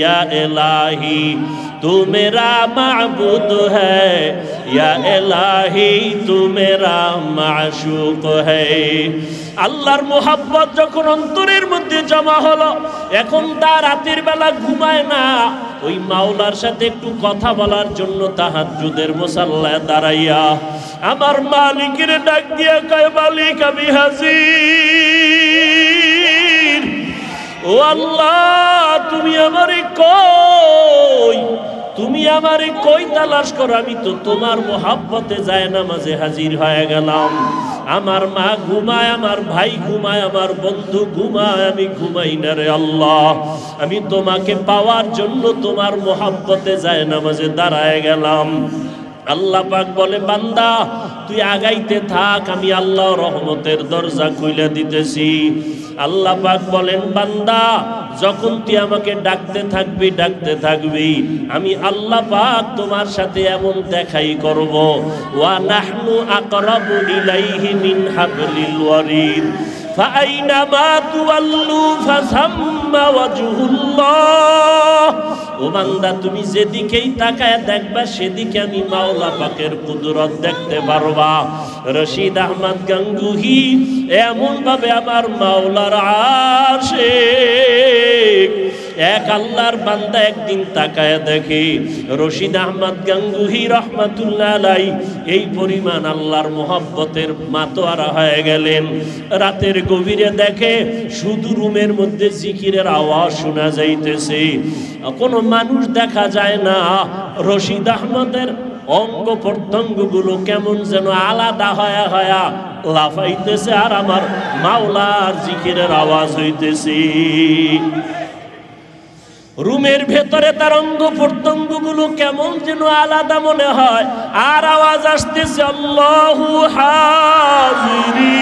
या इलाही तू मेरा माबूद है, या इलाही तू मेरा माशूक है। আল্লাহর মোহাব্বত যখন অন্তরের মধ্যে জমা হলো, এখন তার রাতের বেলা ঘুমায় না, ওই মাওলার সাথে একটু কথা বলার জন্য তাহাজ্জুদের মুসাল্লায় দাঁড়াইয়া আমার মালিকের ডাক দিয়া কয়, মালিক আমি হাজির। ও আল্লাহ, তুমি আমারে কই, তুমি আমারে কই তালাশ করো, আমি তো তোমার মোহাব্বতে যায় নামাজে হাজির হয়ে গেলাম। আমার মা ঘুমায়, আমার ভাই ঘুমায়, আমার বন্ধু ঘুমায়, আমি ঘুমাই না রে আল্লাহ। আমি তোমাকে পাওয়ার জন্য তোমার মোহাব্বতে যায় নামাজে দাঁড়ায় গেলাম। আল্লাহ পাক বলে, বান্দা তুই আগাইতে থাক, আমি আল্লাহ রহমতের দরজা খুলে দিতেছি। আল্লাহ পাক বলেন, বান্দা যখন তুই আমাকে ডাকতে থাকবি, আমি আল্লাহ পাক তোমার সাথে এমন দেখাই করব। ওয়া নাহনু আকরাবু ইলাইহি মিন হাবলিল ওয়ারিদ ফাআইনামা তুওয়াল্লু ফাসাম্মা ওয়াজহুল্লাহ। ও বান্দা, তুমি যেদিকেই তাকায় দেখবা সেদিকে আমি মাওলা পাকের কুদরত দেখতে পারবা। রশিদ আহমদ গাঙ্গুহি এমন ভাবে আমার মাওলার আশিক, এক আল্লাহর বান্দা একদিন তাকায় দেখে রশিদ আহমদ গাঙ্গুহি রহমাতুল্লাহ আলাইহি এই পরিমাণ আল্লাহর মোহাব্বতের মাতোয়ারা হয়ে গেলেন। রাতের গভীরে দেখে শুধু রুমের মধ্যে জিকিরের আওয়াজ শোনা যাইতেছে, কোনো মানুষ দেখা যায় না। রশিদ আহমদের অঙ্গ প্রত্যঙ্গ গুলো কেমন যেন আলাদা হয়া হয়া লাফাইতেছে, আর আমার মাওলার জিকিরের আওয়াজ হইতেছে। রুমের ভেতরে তার অঙ্গ প্রত্যঙ্গ গুলো কেমন যেন আলাদা মনে হয়, আর আওয়াজ আসতেছে, আল্লাহু হাজিরি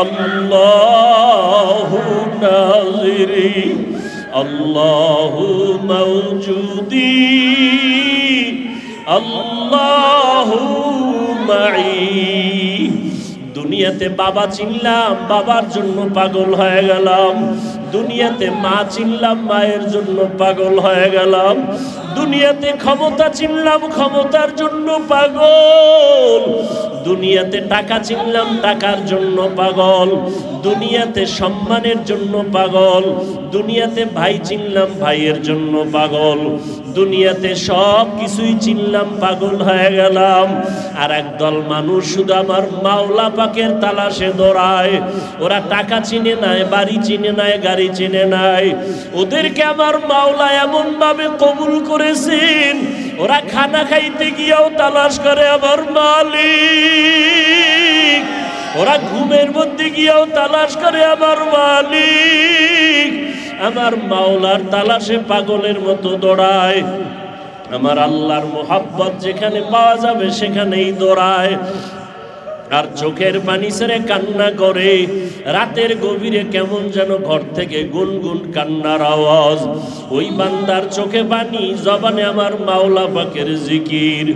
আল্লাহু নাজিরি আল্লাহু মাওজুদি আল্লাহু মাই। দুনিয়াতে বাবা চিনলাম, বাবার জন্য পাগল হয়ে গেলাম। দুনিয়াতে মা চিনলাম, মায়ের জন্য পাগল হয়ে গেলাম। দুনিয়াতে ক্ষমতা চিনলাম, ক্ষমতার জন্য পাগল। দুনিয়াতে টাকা চিনলাম, টাকার জন্য পাগল। দুনিয়াতে সম্মানের জন্য পাগল। দুনিয়াতে ভাই চিনলাম, ভাইয়ের জন্য পাগল। দুনিয়াতে সব কিছুই চিনলাম, পাগল হয়ে গেলাম। আর একদল মানুষ শুধু আমার মাওলা পাকের তালাশে দৌড়ায়। ওরা টাকা চিনে নাই, বাড়ি চিনে নাই, গাড়ি চিনে নাই। ওদেরকে আমার মাওলা এমন ভাবে কবুল করেছেন, ওরা খানা খাইতে গিয়েও তালাশ করে আমার মালিক। ওরা ঘুমের মধ্যে গিয়েও তালাশ করে আমার মালিক। আমার মাওলার তালাশে পাগলের মতো দৌড়ায়। আমার আল্লাহর মোহাব্বত যেখানে পাওয়া যাবে সেখানেই দৌড়ায়। আর চোখের পানি ছেড়ে কান্না করে। রাতের গভীরে কেমন যেন ঘর থেকে গুনগুন কান্নার আওয়াজ। ওই বান্দার চোখে পানি, জবানে আমার মাওলা পাকের জিকির।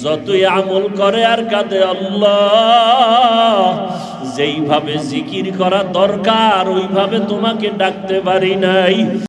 যতই আমল করে আর কাঁদে, আল্লাহ যেইভাবে জিকির করা দরকার ওইভাবে তোমাকে ডাকতে পারি নাই।